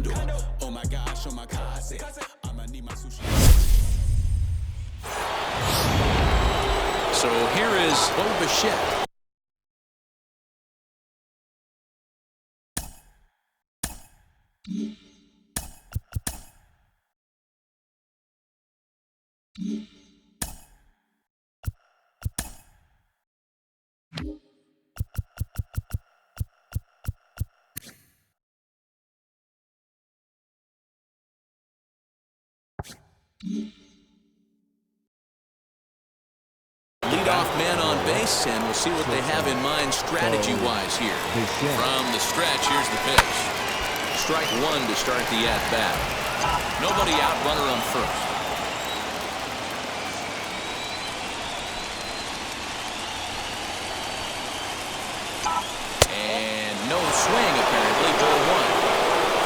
condo. Oh my gosh, oh my casa. I'ma need my sushi. So here is Bo Bichette. Leadoff man on base, and we'll see what they have in mind strategy-wise here. From the stretch, here's the pitch. Strike one to start the at-bat. Nobody out, runner on first. And no swing, apparently, ball one.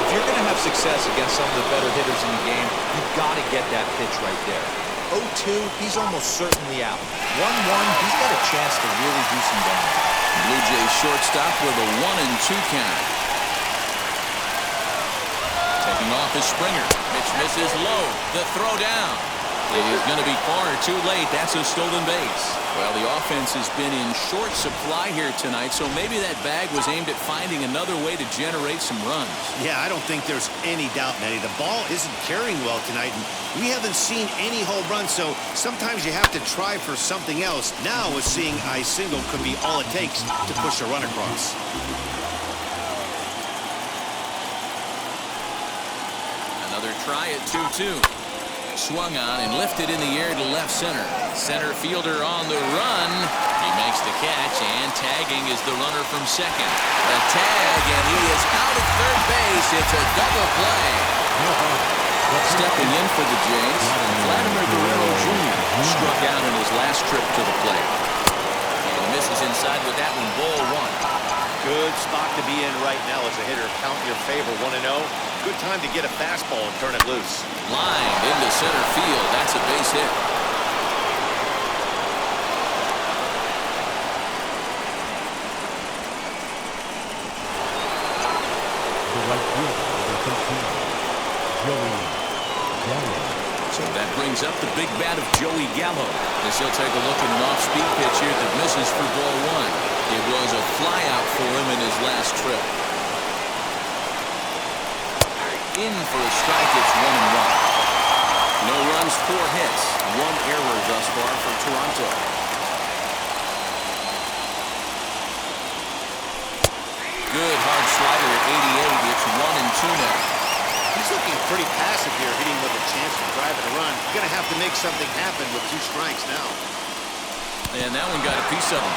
If you're going to have success against some of the better hitters in the game, you've got to get that pitch right there. 0-2, he's almost certainly out. 1-1, he's got a chance to really do some damage. Blue Jays shortstop with a 1-2 count. Taking off is Springer. Pitch misses low. The throw down. He's going to be far too late. That's a stolen base. Well, the offense has been in short supply here tonight, so maybe that bag was aimed at finding another way to generate some runs. Yeah, I don't think there's any doubt, Nettie. The ball isn't carrying well tonight, and we haven't seen any home runs, so sometimes you have to try for something else. Now, with seeing a single could be all it takes to push a run across. Another try at 2-2. Swung on and lifted in the air to left center. Center fielder on the run. He makes the catch, and tagging is the runner from second. The tag, and he is out at third base. It's a double play. Stepping in for the Jays, Vladimir Guerrero Jr. struck out in his last trip to the plate. And misses inside with that one, ball one. Good spot to be in right now as a hitter. Count your favor, 1-0. Good time to get a fastball and turn it loose. Lined into center field. That's a base hit. So that brings up the big bat of Joey Gallo. As he'll take a look at an off-speed pitch here that misses for ball one. It was a flyout for him in his last trip. In for a strike, it's 1-1. No runs, 4 hits, 1 error thus far for Toronto. Good hard slider at 88. It's 1-2 now. He's looking pretty passive here, hitting with a chance to drive it a run. You're going to have to make something happen with 2 strikes now. And that one got a piece of him.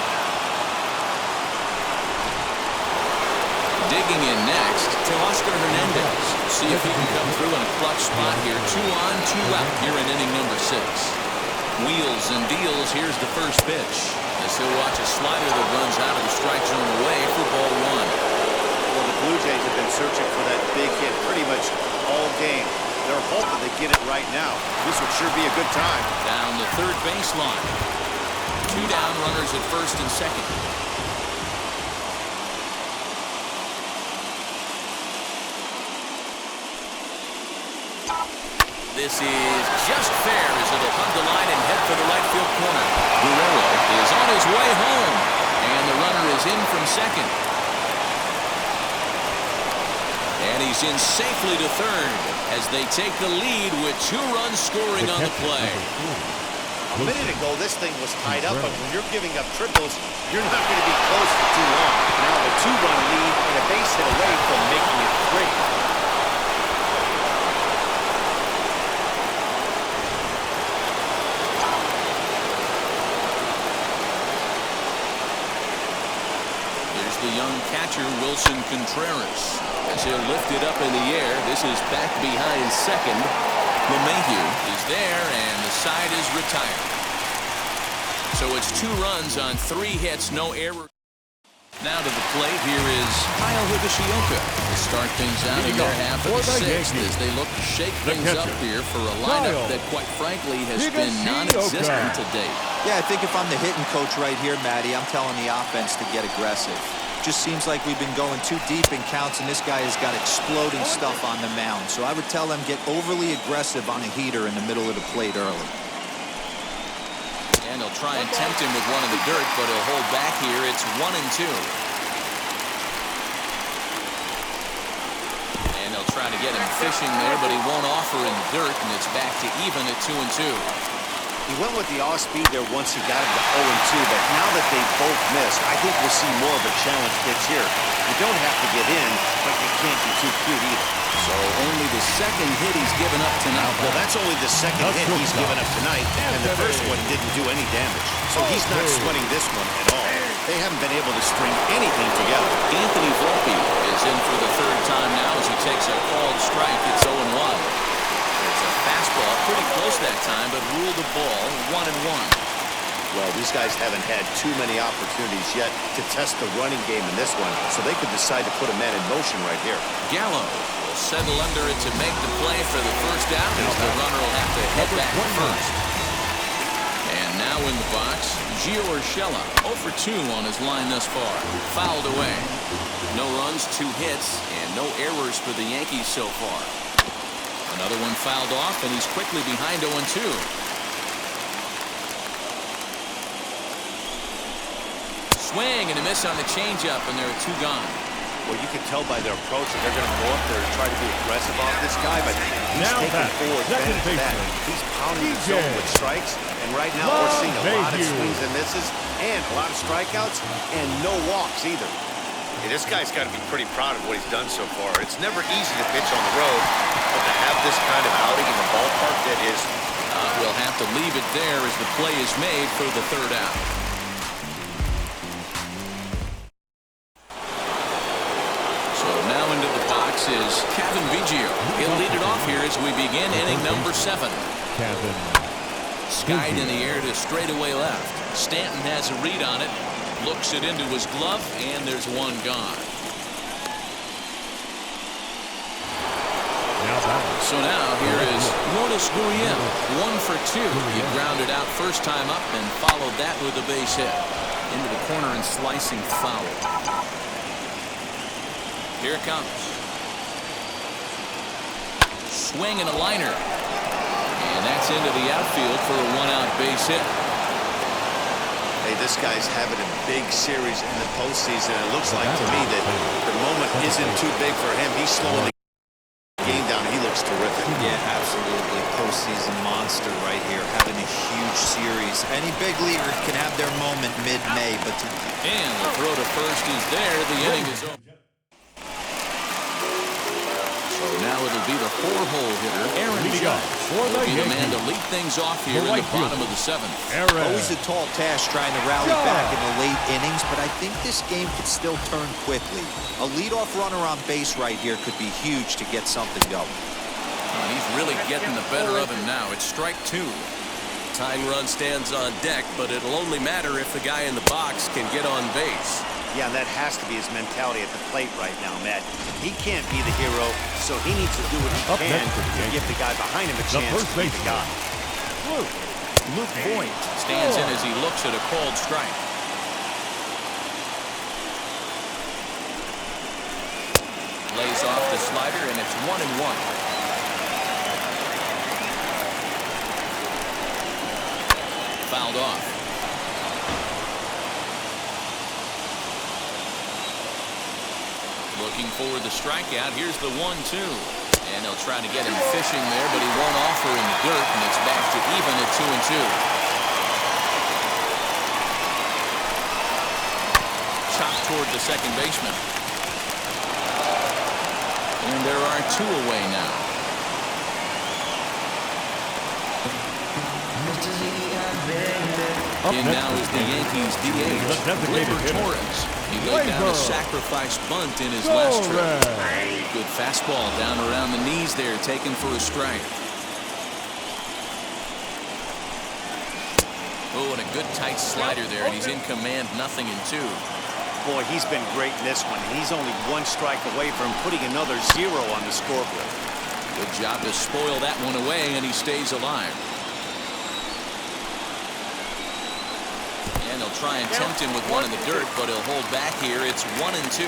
Digging in next to Oscar Hernandez. See if he can come through in a clutch spot here. 2 on, 2 out here in inning number 6. Wheels and deals. Here's the first pitch. As he'll watch a slider that runs out of the strike zone away for ball one. Well, the Blue Jays have been searching for that big hit pretty much all game. They're hoping they get it right now. This would sure be a good time. Down the third baseline. 2 down, runners at first and second. This is just fair as it'll hug the line and head for the right field corner. Guerrero is on his way home, and the runner is in from second. And he's in safely to third as they take the lead with 2 runs scoring on the play. A minute ago, this thing was tied up, but when you're giving up triples, you're not going to be close for too long. Now a 2-run lead and a base hit away from making it 3. The young catcher, Wilson Contreras, as he'll lift it up in the air. This is back behind second. LeMahieu is there, and the side is retired. So it's 2 runs on 3 hits, no error. Now to the plate, here is Kyle Higashioka to start things out in their half of the 6th as they look to shake things up here for a lineup that, quite frankly, has been non-existent to date. Yeah, I think if I'm the hitting coach right here, Matty, I'm telling the offense to get aggressive. just seems like we've been going too deep in counts, and this guy has got exploding stuff on the mound. So I would tell them get overly aggressive on a heater in the middle of the plate early. And he'll try and tempt him with one in the dirt, but he'll hold back here. It's 1-2. And they'll try to get him fishing there, but he won't offer in the dirt, and it's back to even at 2-2. He went with the off-speed there once he got him to 0-2, but now that they both missed, I think we'll see more of a challenge pitch here. You don't have to get in, but you can't be too cute either. So only the second hit he's given up tonight. Well, that's only the second hit he's given up tonight, and the first one didn't do any damage. So he's not sweating this one at all. They haven't been able to string anything together. Anthony Volpe is in for the third time now as he takes a called strike. It's 0-1. It's a fastball, pretty close that time, but ruled the ball 1-1. Well, these guys haven't had too many opportunities yet to test the running game in this one, so they could decide to put a man in motion right here. Gallo will settle under it to make the play for the first out as the runner will have to head back to first. And now in the box, Gio Urshela, 0 for 2 on his line thus far. Fouled away. No runs, 2 hits, and no errors for the Yankees so far. Another one fouled off, and he's quickly behind 0-2. Swing and a miss on the changeup, and there are 2 gone. Well, you can tell by their approach that they're going to go up there and try to be aggressive off this guy, but he's taking full advantage of that. He's pounding the zone with strikes, and right now we're seeing a lot of swings and misses, and a lot of strikeouts, and no walks either. Hey, this guy's got to be pretty proud of what he's done so far. It's never easy to pitch on the road, but to have this kind of outing in the ballpark, that is. We'll have to leave it there as the play is made for the third out. Is Kevin Biggio. He'll lead it off here as we begin inning number 7. Skied in the air to straightaway left. Stanton has a read on it, looks it into his glove, and there's 1 gone. So now here is Lourdes Gurriel, 1 for 2. He grounded out first time up and followed that with a base hit. Into the corner and slicing foul. Here it comes. Swing and a liner. And that's into the outfield for a 1-out base hit. Hey, this guy's having a big series in the postseason. It looks like to me that the moment isn't too big for him. He's slowing the game down. He looks terrific. Yeah, absolutely. Postseason monster right here, having a huge series. Any big leaguer can have their moment mid-May, but and the throw to first is there. The inning is over. So now it'll be the 4-hole hitter, Aaron Judge. Will be the man to lead things off here in the bottom of the 7th. Always a tall task trying to rally back in the late innings, but I think this game could still turn quickly. A leadoff runner on base right here could be huge to get something going. He's really getting the better of him now. It's strike 2. Tying run stands on deck, but it'll only matter if the guy in the box can get on base. Yeah, that has to be his mentality at the plate right now, Matt. He can't be the hero, so he needs to do what he can to give the guy behind him a chance to be the guy. Luke Voigt stands in as he looks at a called strike. Lays off the slider, and it's 1-1. Fouled off. Looking for the strikeout. Here's the 1-2. And they'll try to get him fishing there, but he won't offer in the dirt, and it's back to even at 2-2. Chopped toward the second baseman. And there are 2 away now. In now is the Yankees DH, Gleyber Torres. He laid down a sacrifice bunt in his last trip. Good fastball down around the knees there, taken for a strike. Oh, and a good tight slider there, and he's in command, 0-2. Boy, he's been great in this one. He's only 1 strike away from putting another 0 on the scoreboard. Good job to spoil that one away, and he stays alive. And And they'll try and tempt him with one in the dirt, but he'll hold back here. It's 1-2.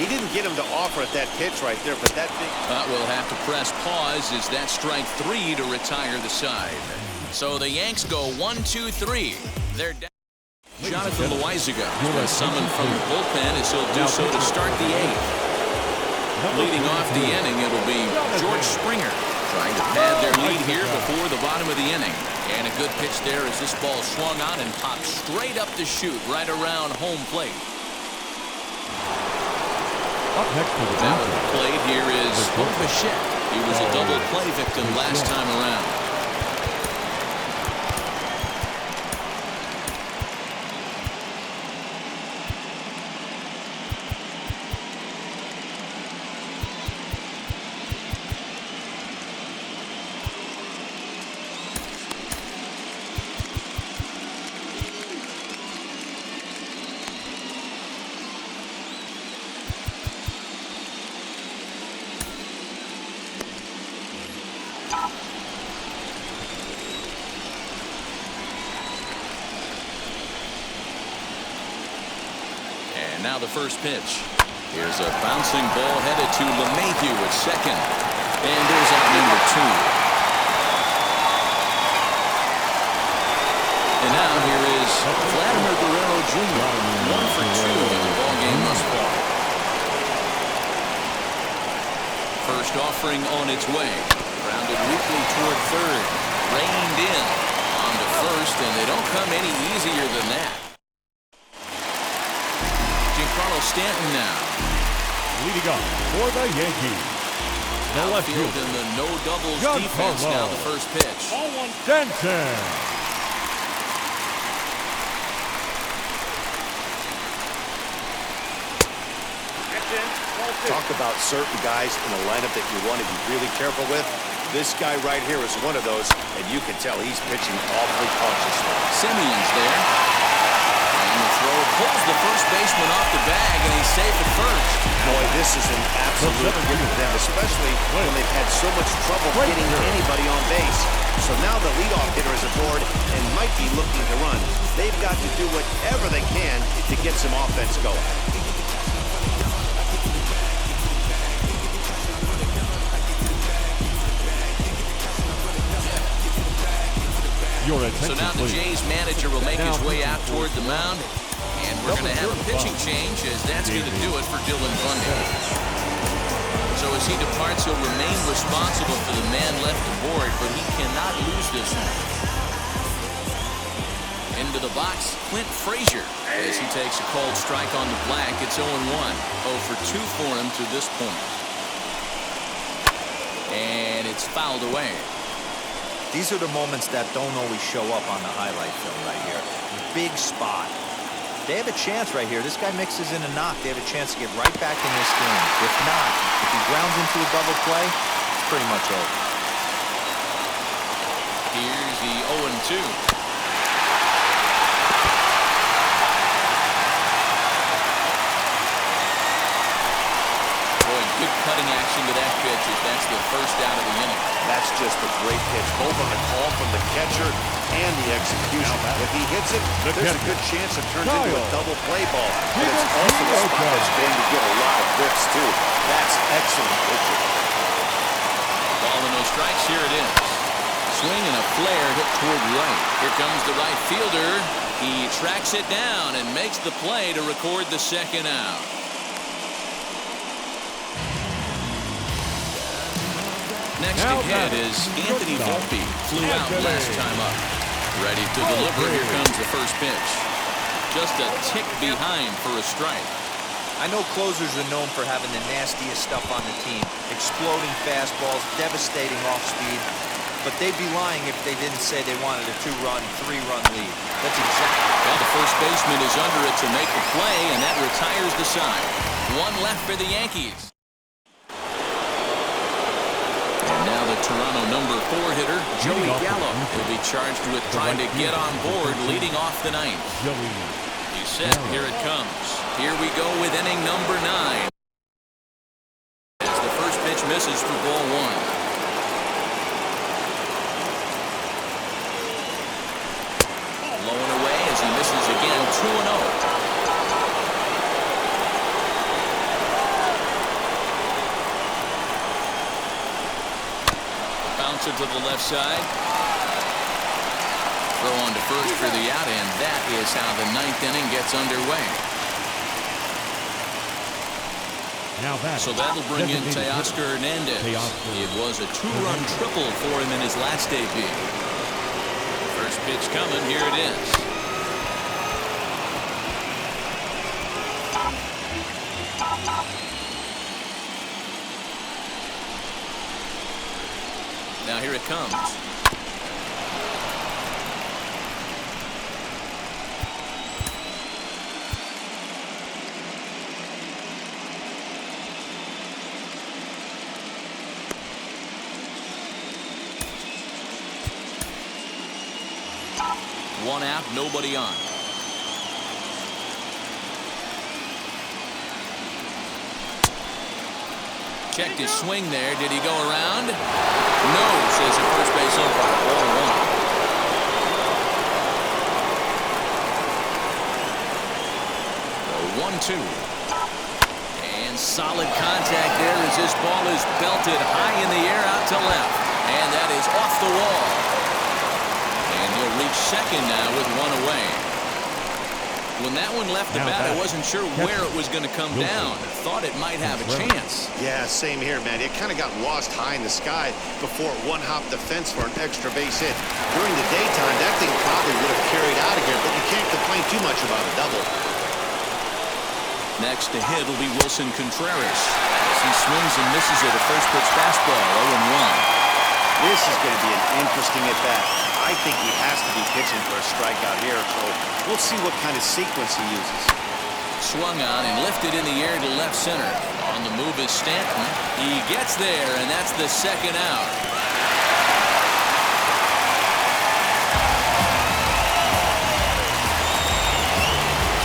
He didn't get him to offer at that pitch right there, but that big... We'll have to press pause as that strike 3 to retire the side. So the Yanks go 1-2-3. They're down. Jonathan Loizaga has been summoned from the bullpen as he'll do so to start the 8th. Leading off the inning, it'll be George Springer trying to pad their lead here before the bottom of the inning. And a good pitch there as this ball swung on and popped straight up the chute right around home plate. Up next to the Now at the plate here is Bichette. He was a double play victim last time around. And now the first pitch. Here's a bouncing ball headed to LeMahieu at second. And there's out number 2. And now here is Vladimir Guerrero Jr. 1 for 2 in the ballgame thus far. First offering on its way. Grounded weakly toward third. Reined in on to first, and they don't come any easier than that. Stanton now. leading up for the Yankees. The left field fielder, in the no doubles defense. Now the first pitch. Stanton. Talk about certain guys in the lineup that you want to be really careful with. This guy right here is one of those, and you can tell he's pitching awfully cautiously. Simeon's there. And the throw pulls the first baseman off the bag, and he's safe at first. Boy, this is an absolute gift for them, especially when they've had so much trouble getting anybody on base. So now the leadoff hitter is aboard and might be looking to run. They've got to do whatever they can to get some offense going. So now the Jays manager will make his way out toward the mound, and we're going to have a pitching change, as that's going to do it for Dylan Bundy. So as he departs, he'll remain responsible for the man left aboard, but he cannot lose this one. Into the box, Clint Frazier, as he takes a called strike on the black. It's 0-1, 0 for 2 for him to this point. And it's fouled away. These are the moments that don't always show up on the highlight film right here. Big spot. They have a chance right here. This guy mixes in a knock. They have a chance to get right back in this game. If not, if he grounds into a double play, it's pretty much over. Here's the 0-2. Good cutting action to that pitch, as that's the first out of the inning. That's just a great pitch, both on the call from the catcher and the execution. If he hits it, there's a good chance it turns into a double play ball. But it's also a spot that's going to get a lot of whiffs, too. That's excellent pitching. Ball and no strikes, here it is. Swing and a flare hit toward right. Here comes the right fielder. He tracks it down and makes the play to record the second out. Next to hit is Anthony Volpe. Flew out last time up. Ready to deliver. Here comes the first pitch. Just a tick behind for a strike. I know closers are known for having the nastiest stuff on the team. Exploding fastballs, devastating off speed. But they'd be lying if they didn't say they wanted a 2-run, 3-run lead. That's exactly. Well, the first baseman is under it to make the play, and that retires the side. One left for the Yankees. Now the Toronto number 4 hitter, Joey Gallo, will be charged with trying to get on board leading off the ninth. He's set. Here it comes. Here we go with inning number 9. As the first pitch misses for ball 1. Low and away as he misses Bounce it to the left side. Throw on to first for the out, and that is how the ninth inning gets underway. Now that. So that'll bring in Teoscar Hernandez. It was a two-run triple for him in his last debut. First pitch coming. Here it is. Now here it comes. One out, nobody on. Checked his swing there. Did he go around? No, says the first base umpire. Ball one. 1-2. And solid contact there as this ball is belted high in the air out to left. And that is off the wall. And he'll reach second now with one away. When that one left the bat, I wasn't sure where it was going to come down. Thought it might have a chance. Yeah, same here, man. It kind of got lost high in the sky before it one-hopped the fence for an extra base hit. During the daytime, that thing probably would have carried out of here, but you can't complain too much about a double. Next to hit will be Wilson Contreras. As he swings and misses at a first pitch fastball, 0-1. This is going to be an interesting at-bat. I think he has to be pitching for a strikeout here, so we'll see what kind of sequence he uses. Swung on and lifted in the air to left center. On the move is Stanton. He gets there, and that's the second out.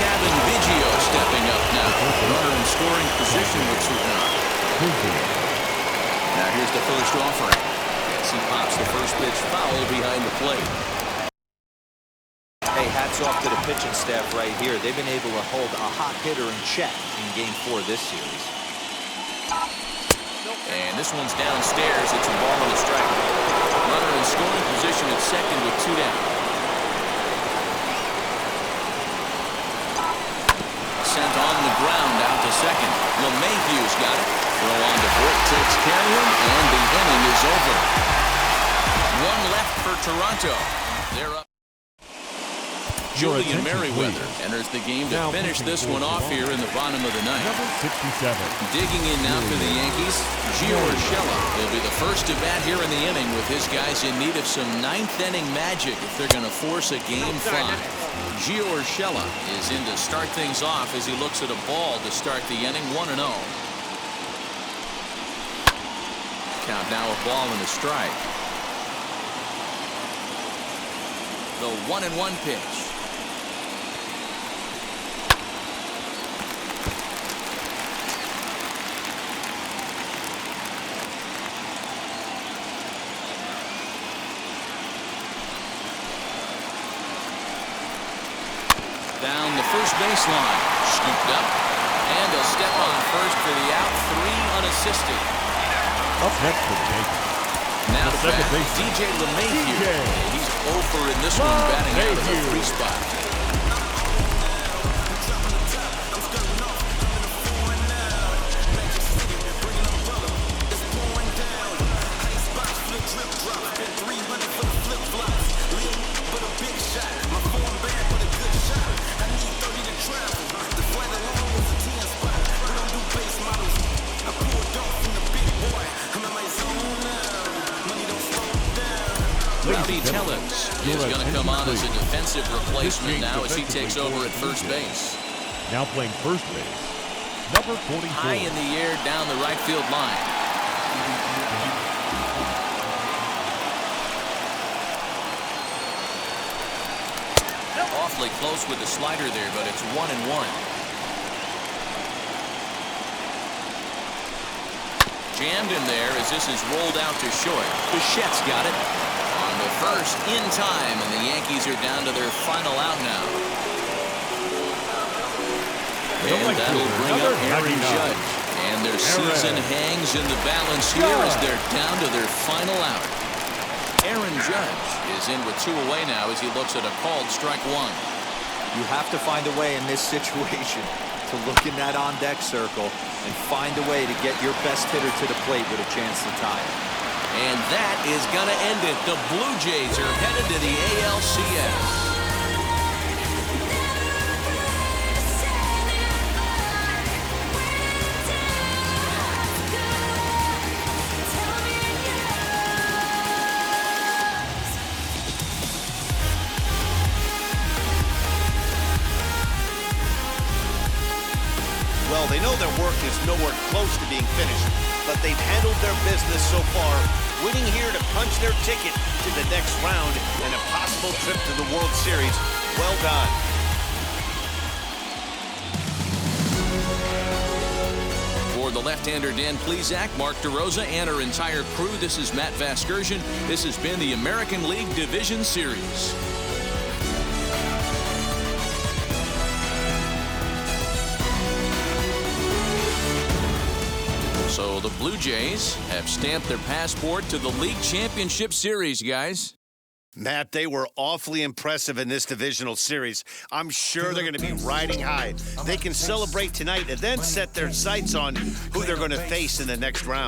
Kevin Biggio stepping up now. Runner in scoring position with Superman. Now here's the first offering. As he pops the first pitch foul behind the plate. Hey, hats off to the pitching staff right here. They've been able to hold a hot hitter in check in Game 4 this series. And this one's downstairs. It's a ball and a strike. Runner in scoring position at second with two down. Sent on the ground out to second. LeMahieu's got it. Throw on to Britt takes care of him, and the inning is over. One left for Toronto. They're up. Julian Merriweather enters the game to finish this one off here in the bottom of the ninth. Number 67. Digging in now for the Yankees, Gio Urshela will be the first to bat here in the inning with his guys in need of some ninth inning magic if they're going to force a Game 5. Gio Urshela is in to start things off as he looks at a ball to start the inning, 1-0. Count now a ball and a strike. The 1-1 pitch. Down the first baseline, scooped up, and a step on first for the out, 3 unassisted. Up next for the Yankees. Now to second bat, base. DJ LeMahieu. He's over in this one, batting out of the free spot. Rowdy Tellez is going to come on as a defensive replacement now as he takes over at first base. Now playing first base, number 44. High in the air down the right field line. Awfully close with the slider there, but it's 1-1. Jammed in there as this is rolled out to short. Bichette's got it. On the first in time, and the Yankees are down to their final out now. And that'll bring up Aaron Judge. And their season hangs in the balance here as they're down to their final out. Aaron Judge is in with 2 away now as he looks at a called strike 1. You have to find a way in this situation to look in that on-deck circle and find a way to get your best hitter to the plate with a chance to tie it. And that is going to end it. The Blue Jays are headed to the ALCS. Well, they know their work is nowhere close to being finished, but they've handled their business so far, winning here to punch their ticket to the next round and a possible trip to the World Series. Well done. For the left-hander Dan Plesac, Mark DeRosa, and our entire crew, this is Matt Vasgersian. This has been the American League Division Series. So the Blue Jays have stamped their passport to the League Championship Series, guys. Matt, they were awfully impressive in this divisional series. I'm sure they're going to be riding high. They can celebrate tonight and then set their sights on who they're going to face in the next round.